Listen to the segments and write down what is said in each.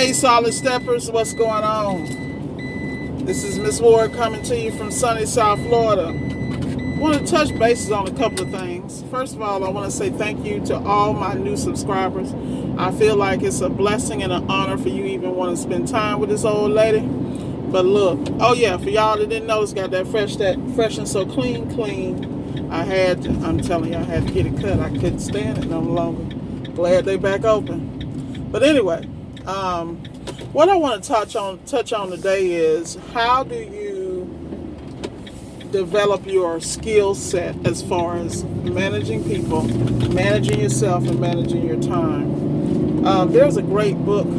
Hey, Solid Steppers, what's going on? This is Miss Ward coming to you from sunny South Florida. I want to touch bases on a couple of things. First of all, I want to say thank you to all my new subscribers. I feel like it's a blessing and an honor for you even want to spend time with this old lady. But look, oh yeah, for y'all that didn't know, it's got that fresh and so clean. I'm telling you, I had to get it cut. I couldn't stand it no longer. Glad they back open. But anyway, what I want to touch on today is how do you develop your skill set as far as managing people, managing yourself, and managing your time. There's a great book,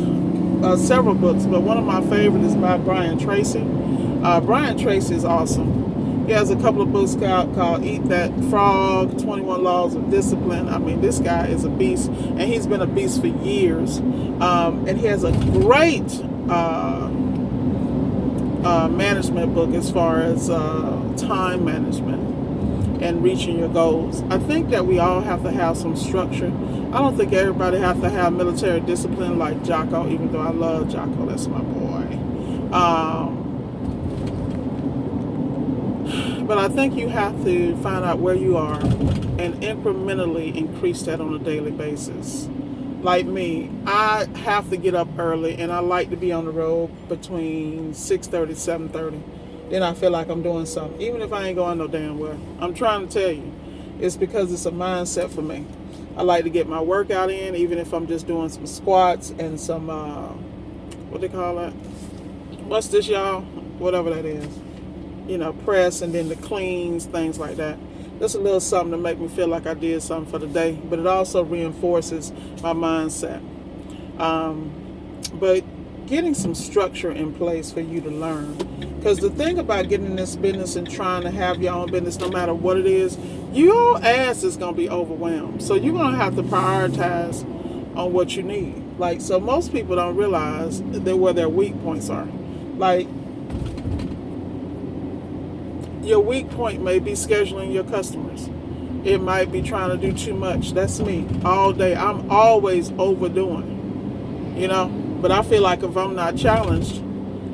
several books, but one of my favorites is by Brian Tracy. Brian Tracy is awesome. He has a couple of books called Eat That Frog, 21 Laws of Discipline. I mean, this guy is a beast, and he's been a beast for years. And he has a great management book as far as time management and reaching your goals. I think that we all have to have some structure. I don't think everybody has to have military discipline like Jocko, even though I love Jocko. That's my boy. But I think you have to find out where you are and incrementally increase that on a daily basis. Like me, I have to get up early, and I like to be on the road between 6:30, 7:30. Then I feel like I'm doing something, even if I ain't going no damn well. I'm trying to tell you, it's because it's a mindset for me. I like to get my workout in, even if I'm just doing some squats and some, what they call that? What's this, y'all? Whatever that is. You know, press and then the cleans, things like that. Just a little something to make me feel like I did something for the day, but it also reinforces my mindset. But getting some structure in place for you to learn. Because the thing about getting in this business and trying to have your own business, no matter what it is, your ass is going to be overwhelmed. So you're going to have to prioritize on what you need. Like, so most people don't realize that where their weak points are. Like, your weak point may be scheduling your customers. It might be trying to do too much. That's me all day. I'm always overdoing, you know. But I feel like if I'm not challenged,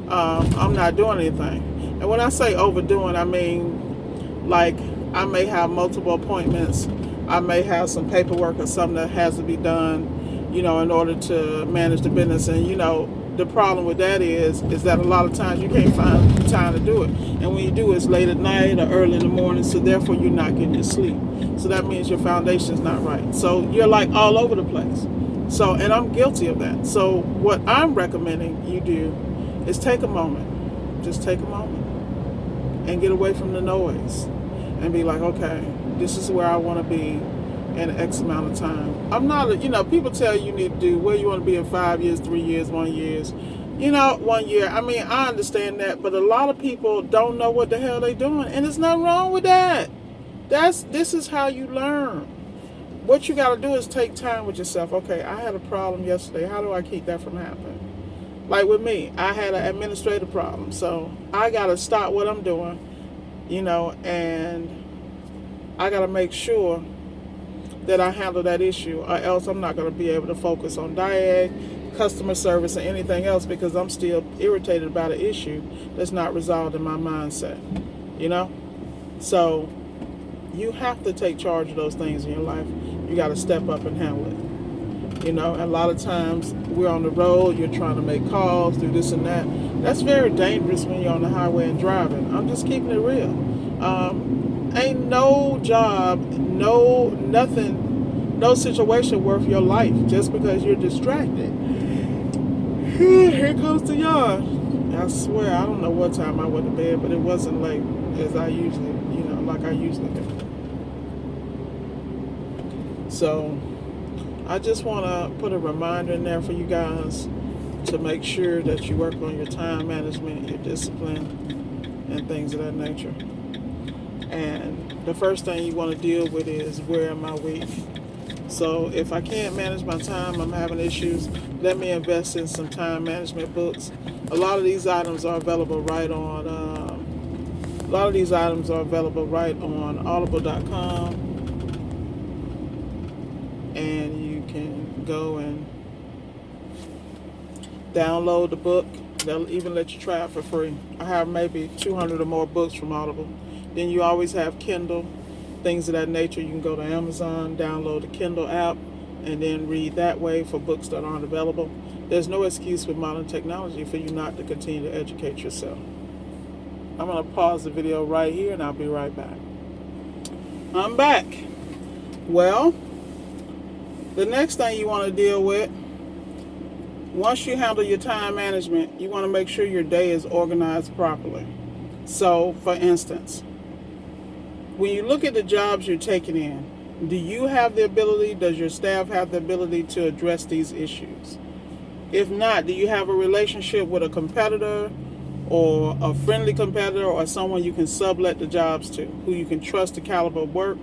I'm not doing anything. And when I say overdoing, I mean like I may have multiple appointments. I may have some paperwork or something that has to be done, you know, in order to manage the business. And you know, the problem with that is that a lot of times you can't find time to do it. And when you do, it's late at night or early in the morning, so therefore you're not getting your sleep. So that means your foundation's not right. So you're like all over the place. So, and I'm guilty of that. So what I'm recommending you do is take a moment. Just take a moment and get away from the noise and be like, okay, this is where I want to be in X amount of time. I'm not, you know, people tell you need to do where you want to be in 5 years, 3 years, 1 year. You know, 1 year. I mean, I understand that, but a lot of people don't know what the hell they're doing, and there's nothing wrong with that. This is how you learn. What you got to do is take time with yourself. Okay, I had a problem yesterday. How do I keep that from happening? Like with me, I had an administrative problem, so I got to stop what I'm doing, you know, and I got to make sure that I handle that issue, or else I'm not going to be able to focus on diag, customer service, or anything else because I'm still irritated about an issue that's not resolved in my mindset, you know? So you have to take charge of those things in your life. You got to step up and handle it, you know? And a lot of times we're on the road, you're trying to make calls, do this and that. That's very dangerous when you're on the highway and driving. I'm just keeping it real. Ain't no job, nothing, no situation worth your life just because you're distracted. Here comes the yawn. I swear, I don't know what time I went to bed, but it wasn't late as I usually, you know, like I usually do. So I just want to put a reminder in there for you guys to make sure that you work on your time management, your discipline, and things of that nature. And the first thing you want to deal with is where am I weak? So if I can't manage my time, I'm having issues, let me invest in some time management books. A lot of these items are available right on audible.com, and you can go and Download the book. They'll even let you try it for free. I have maybe 200 or more books from Audible. Then you always have Kindle, things of that nature. You can go to Amazon, download the Kindle app, and then read that way for books that aren't available. There's no excuse with modern technology for you not to continue to educate yourself. I'm going to pause the video right here and I'll be right back. I'm back. Well, the next thing you want to deal with, once you handle your time management, you want to make sure your day is organized properly. So, for instance, when you look at the jobs you're taking in, do you have the ability, does your staff have the ability to address these issues? If not, do you have a relationship with a competitor or a friendly competitor or someone you can sublet the jobs to, who you can trust the caliber of work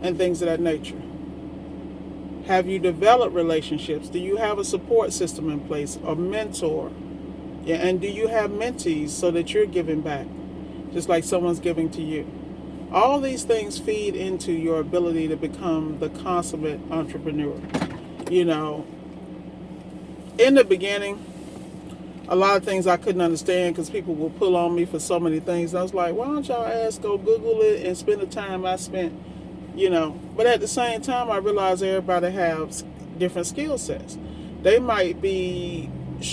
and things of that nature? Have you developed relationships? Do you have a support system in place, a mentor? Yeah, and do you have mentees so that you're giving back, just like someone's giving to you? All these things feed into your ability to become the consummate entrepreneur. You know, in the beginning, a lot of things I couldn't understand because people will pull on me for so many things. I was like, why don't y'all go Google it and spend the time I spent, you know. But at the same time, I realized everybody has different skill sets. They might be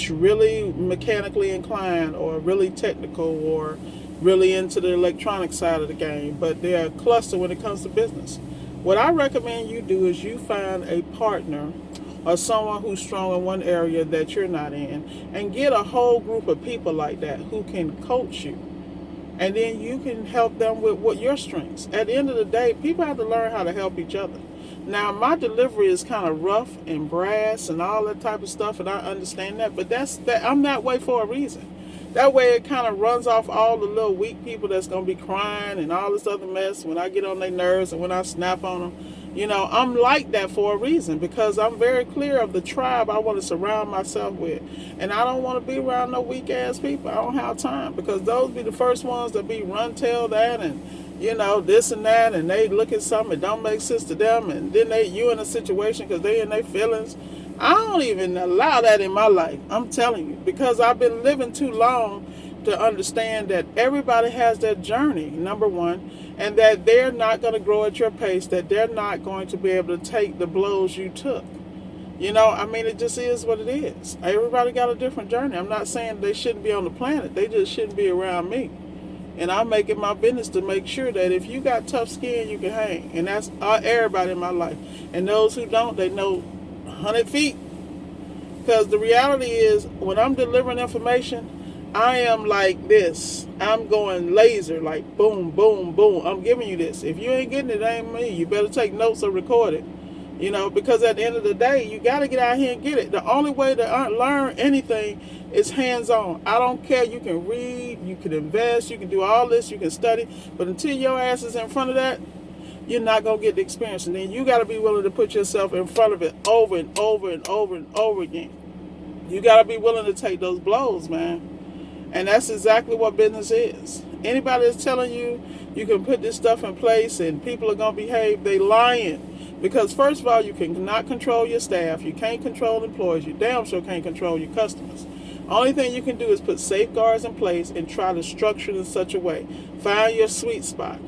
really mechanically inclined or really technical or really into the electronic side of the game, but they're a cluster when it comes to business. What I recommend you do is you find a partner or someone who's strong in one area that you're not in, and get a whole group of people like that who can coach you. And then you can help them with what your strengths. At the end of the day, people have to learn how to help each other. Now, my delivery is kind of rough and brass and all that type of stuff, and I understand that, but I'm that way for a reason. That way it kind of runs off all the little weak people that's going to be crying and all this other mess when I get on their nerves and when I snap on them. You know, I'm like that for a reason, because I'm very clear of the tribe I want to surround myself with. And I don't want to be around no weak-ass people. I don't have time, because those be the first ones that be run-tell that and, you know, this and that, and they look at something that don't make sense to them, and then you in a situation because they in their feelings. I don't even allow that in my life. I'm telling you, because I've been living too long to understand that everybody has their journey, number one, and that they're not going to grow at your pace, that they're not going to be able to take the blows you took. You know, I mean, it just is what it is. Everybody got a different journey. I'm not saying they shouldn't be on the planet. They just shouldn't be around me. And I make it my business to make sure that if you got tough skin, you can hang. And that's everybody in my life. And those who don't, they know 100 feet. Because the reality is, when I'm delivering information, I am like this. I'm going laser, like boom, boom, boom. I'm giving you this. If you ain't getting it, it ain't me. You better take notes or record it. You know, because at the end of the day, you got to get out here and get it. The only way to learn anything is hands-on. I don't care. You can read, you can invest, you can do all this, you can study. But until your ass is in front of that, you're not going to get the experience. And then you got to be willing to put yourself in front of it over and over and over and over again. You got to be willing to take those blows, man. And that's exactly what business is. Anybody that's telling you you can put this stuff in place and people are going to behave, they lying. Because first of all, you cannot control your staff. You can't control employees. You damn sure can't control your customers. Only thing you can do is put safeguards in place and try to structure it in such a way. Find your sweet spot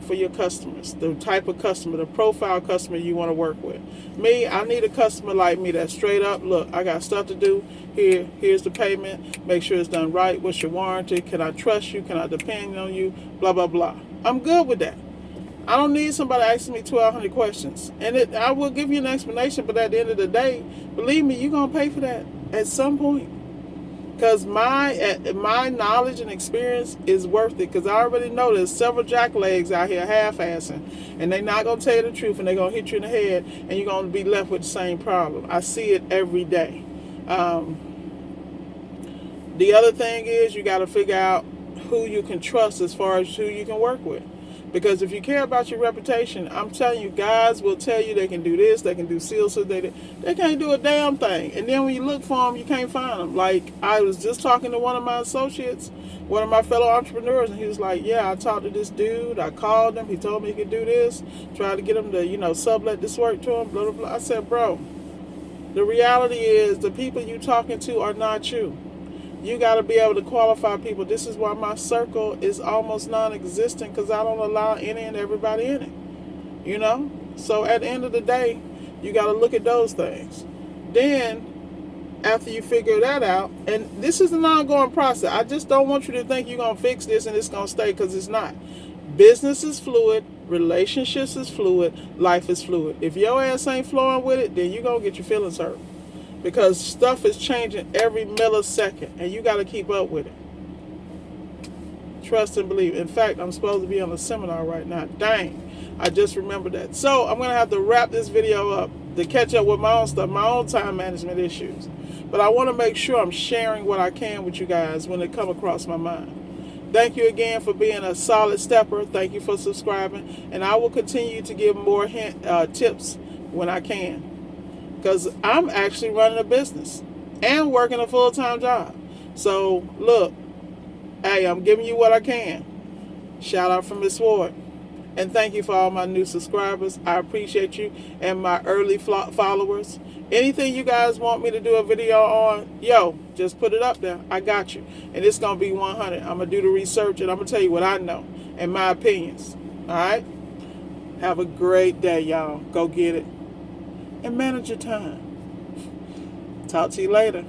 for your customers, the type of customer, the profile customer you want to work with. Me, I need a customer like me that's straight up, look, I got stuff to do. Here's the payment. Make sure it's done right. What's your warranty? Can I trust you? Can I depend on you? Blah, blah, blah. I'm good with that. I don't need somebody asking me 1,200 questions. And I will give you an explanation, but at the end of the day, believe me, you're going to pay for that at some point. Because my knowledge and experience is worth it. Because I already know there's several jacklegs out here half-assing. And they're not going to tell you the truth. And they're going to hit you in the head. And you're going to be left with the same problem. I see it every day. The other thing is you got to figure out who you can trust as far as who you can work with. Because if you care about your reputation, I'm telling you, guys will tell you they can do this, they can do sales, they can't do a damn thing. And then when you look for them, you can't find them. Like, I was just talking to one of my associates, one of my fellow entrepreneurs, and he was like, yeah, I talked to this dude, I called him, he told me he could do this, tried to get him to, sublet this work to him, blah, blah, blah. I said, bro, The reality is the people you talking to are not you. You got to be able to qualify people. This is why my circle is almost non-existent, because I don't allow any and everybody in it. You know? So at the end of the day, you got to look at those things. Then, after you figure that out, and this is an ongoing process. I just don't want you to think you're going to fix this and it's going to stay, because it's not. Business is fluid. Relationships is fluid. Life is fluid. If your ass ain't flowing with it, then you're going to get your feelings hurt. Because stuff is changing every millisecond, and you got to keep up with it. Trust and believe. In fact, I'm supposed to be on a seminar right now. Dang, I just remembered that. So I'm going to have to wrap this video up to catch up with my own stuff, my own time management issues. But I want to make sure I'm sharing what I can with you guys when it come across my mind. Thank you again for being a solid stepper. Thank you for subscribing. And I will continue to give more tips when I can. Because I'm actually running a business and working a full-time job. So, look, hey, I'm giving you what I can. Shout out from Miss Ward. And thank you for all my new subscribers. I appreciate you, and my early followers. Anything you guys want me to do a video on, yo, just put it up there. I got you. And it's going to be 100. I'm going to do the research, and I'm going to tell you what I know and my opinions. All right? Have a great day, y'all. Go get it. And manage your time. Talk to you later.